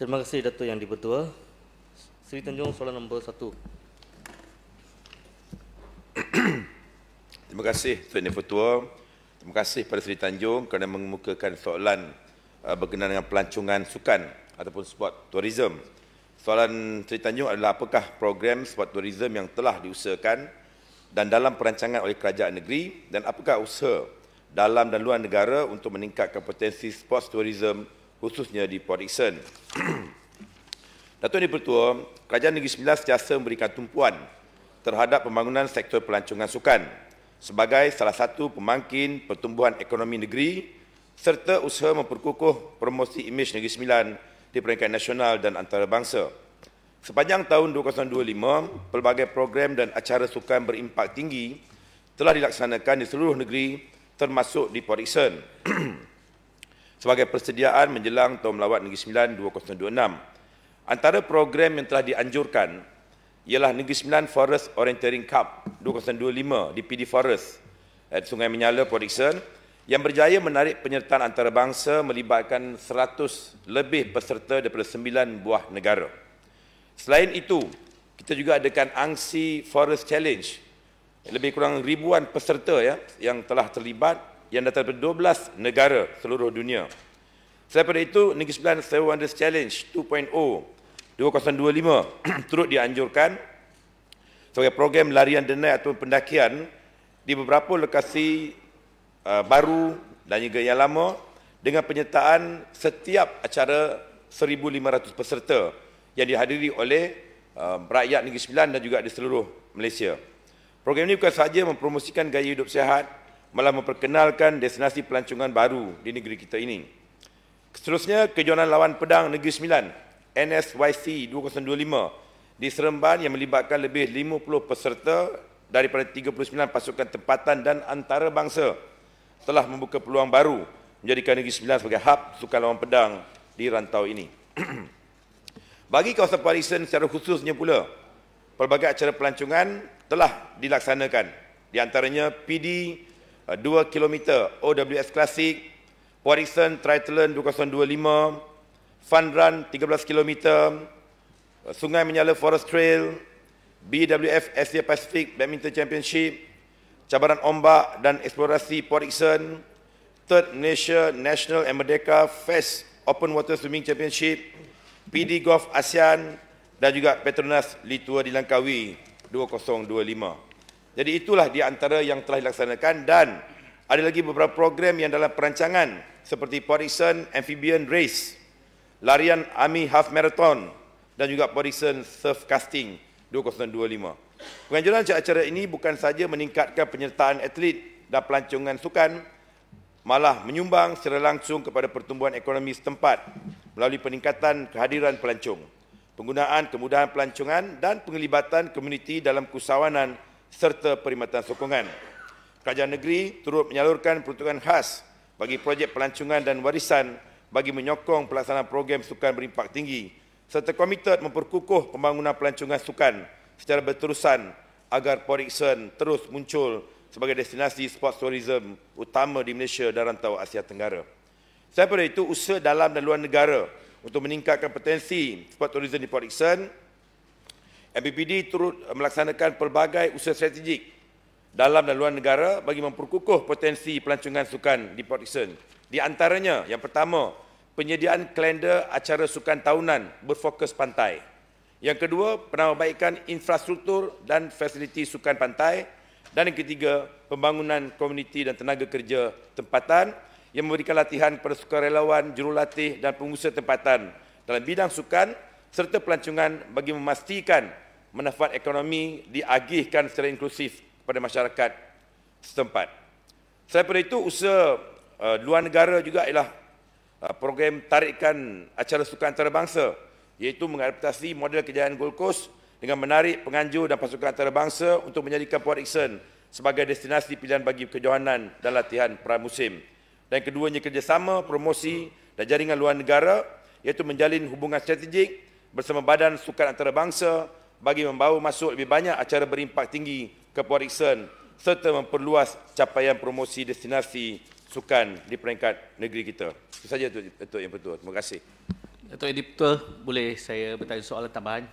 Terima kasih Datuk Yang Dipertua. Seri Tanjung, soalan nombor 1. Terima kasih Tuan Yang Pertua. Terima kasih pada Seri Tanjung kerana mengemukakan soalan berkenaan dengan pelancongan sukan ataupun sport tourism. Soalan Seri Tanjung adalah apakah program sport tourism yang telah diusahakan dan dalam perancangan oleh kerajaan negeri, dan apakah usaha dalam dan luar negara untuk meningkatkan potensi sport tourism khususnya di Port Dickson. Datuk Yang Dipertua, Kerajaan Negeri Sembilan sentiasa memberikan tumpuan terhadap pembangunan sektor pelancongan sukan sebagai salah satu pemangkin pertumbuhan ekonomi negeri serta usaha memperkukuh promosi imej Negeri Sembilan di peringkat nasional dan antarabangsa. Sepanjang tahun 2025, pelbagai program dan acara sukan berimpak tinggi telah dilaksanakan di seluruh negeri termasuk di Port Dickson sebagai persediaan menjelang Tahun Melawat Negeri Sembilan 2026. Antara program yang telah dianjurkan ialah Negeri Sembilan Forest Orienteering Cup 2025 di PD Forest at Sungai Menyala, Port Dickson, yang berjaya menarik penyertaan antarabangsa melibatkan 100 lebih peserta daripada 9 buah negara. Selain itu, kita juga adakan Angsi Forest Challenge. Lebih kurang ribuan peserta yang telah terlibat yang datang dari 12 negara seluruh dunia. Selain daripada itu, Negeri Sembilan Seven Wonders Challenge 2.0 2025 turut dianjurkan sebagai program larian denai atau pendakian di beberapa lokasi baru dan juga yang lama dengan penyertaan setiap acara 1,500 peserta yang dihadiri oleh rakyat Negeri Sembilan dan juga di seluruh Malaysia. Program ini bukan sahaja mempromosikan gaya hidup sihat, malah memperkenalkan destinasi pelancongan baru di negeri kita ini. Seterusnya, Kejohanan Lawan Pedang Negeri Sembilan NSYC 2025 di Seremban yang melibatkan lebih 50 peserta daripada 39 pasukan tempatan dan antarabangsa telah membuka peluang baru menjadikan Negeri Sembilan sebagai hub sukan lawan pedang di rantau ini. Bagi kawasan Port Dickson secara khususnya pula, pelbagai acara pelancongan telah dilaksanakan, di antaranya PD 2 km OWS Classic, Port Dickson Triathlon 2025, Fun Run 13 km, Sungai Menyala Forest Trail, BWF Asia Pacific Badminton Championship, Cabaran Ombak dan Eksplorasi Port Dickson, Third Malaysia National and Merdeka Fest Open Water Swimming Championship, PD Golf ASEAN dan juga Petronas Litua di Langkawi 2025. Jadi itulah di antara yang telah dilaksanakan, dan ada lagi beberapa program yang dalam perancangan seperti Port Dickson Amphibian Race, Larian Army Half Marathon dan juga Port Dickson Surf Casting 2025. Penganjuran acara ini bukan sahaja meningkatkan penyertaan atlet dan pelancongan sukan, malah menyumbang secara langsung kepada pertumbuhan ekonomi setempat melalui peningkatan kehadiran pelancong, penggunaan kemudahan pelancongan dan penglibatan komuniti dalam usahawanan serta perkhidmatan sokongan. Kerajaan negeri turut menyalurkan peruntukan khas bagi projek pelancongan dan warisan bagi menyokong pelaksanaan program sukan berimpak tinggi serta komited memperkukuh pembangunan pelancongan sukan secara berterusan agar Port Dickson terus muncul sebagai destinasi sport tourism utama di Malaysia dan rantau Asia Tenggara. Selain daripada itu, usaha dalam dan luar negara untuk meningkatkan potensi sport tourism di Port Dickson, MPPD turut melaksanakan pelbagai usaha strategik dalam dan luar negara bagi memperkukuh potensi pelancongan sukan di Port Dickson. Di antaranya, yang pertama, penyediaan kalender acara sukan tahunan berfokus pantai. Yang kedua, penambahbaikan infrastruktur dan fasiliti sukan pantai. Dan yang ketiga, pembangunan komuniti dan tenaga kerja tempatan yang memberikan latihan kepada sukarelawan, jurulatih dan pengusaha tempatan dalam bidang sukan serta pelancongan bagi memastikan manfaat ekonomi diagihkan secara inklusif kepada masyarakat setempat. Selain daripada itu, usaha luar negara juga ialah program tarikan acara sukan antarabangsa, iaitu mengadaptasi model kejayaan Gold Coast dengan menarik penganjur dan pasukan antarabangsa untuk menjadikan Port Dickson sebagai destinasi pilihan bagi kejohanan dan latihan pramusim. Dan keduanya kerjasama, promosi dan jaringan luar negara, iaitu menjalin hubungan strategik bersama Badan Sukan Antarabangsa bagi membawa masuk lebih banyak acara berimpak tinggi ke Port Dickson serta memperluas capaian promosi destinasi sukan di peringkat negeri kita. Itu saja Datuk Yang Pertua. Terima kasih. Datuk Editor, boleh saya bertanya soalan tambahan?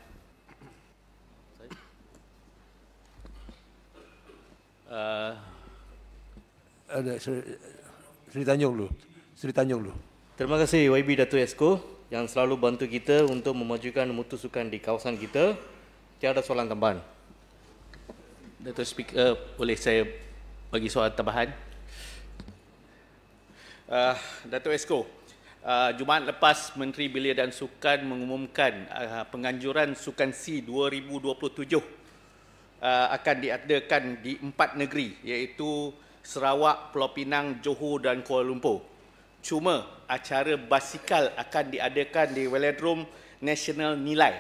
Ada Sri Tanjung dulu. Sri Tanjung dulu. Terima kasih YB Datuk Esko yang selalu bantu kita untuk memajukan mutu sukan di kawasan kita. Tiada soalan tambahan. Datuk Speaker, boleh saya bagi soalan tambahan? Datuk Esko, Jumaat lepas Menteri Belia dan Sukan mengumumkan penganjuran Sukan C 2027 akan diadakan di 4 negeri, iaitu Sarawak, Pulau Pinang, Johor dan Kuala Lumpur. Cuma acara basikal akan diadakan di Velodrome Nasional Nilai.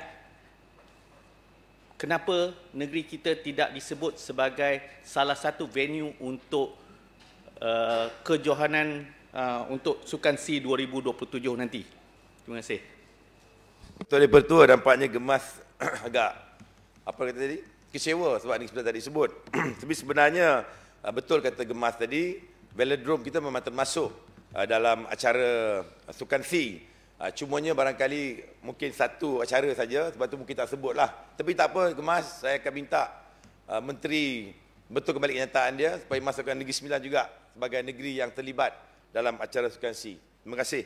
Kenapa negeri kita tidak disebut sebagai salah satu venue untuk kejohanan untuk Sukan C 2027 nanti? Terima kasih. Tuan Pertua nampaknya gemas agak apa kata tadi? Kecewa sebab ni sebenarnya tadi sebut. Tapi sebenarnya betul kata gemas tadi, velodrome kita memang termasuk dalam acara Sukan C. Cumanya barangkali mungkin satu acara saja, sebab tu mungkin tak sebutlah. Tapi tak apa, gemas, saya akan minta Menteri betul kembali kenyataan dia supaya masukkan Negeri Sembilan juga sebagai negeri yang terlibat dalam acara Sukan C. Terima kasih.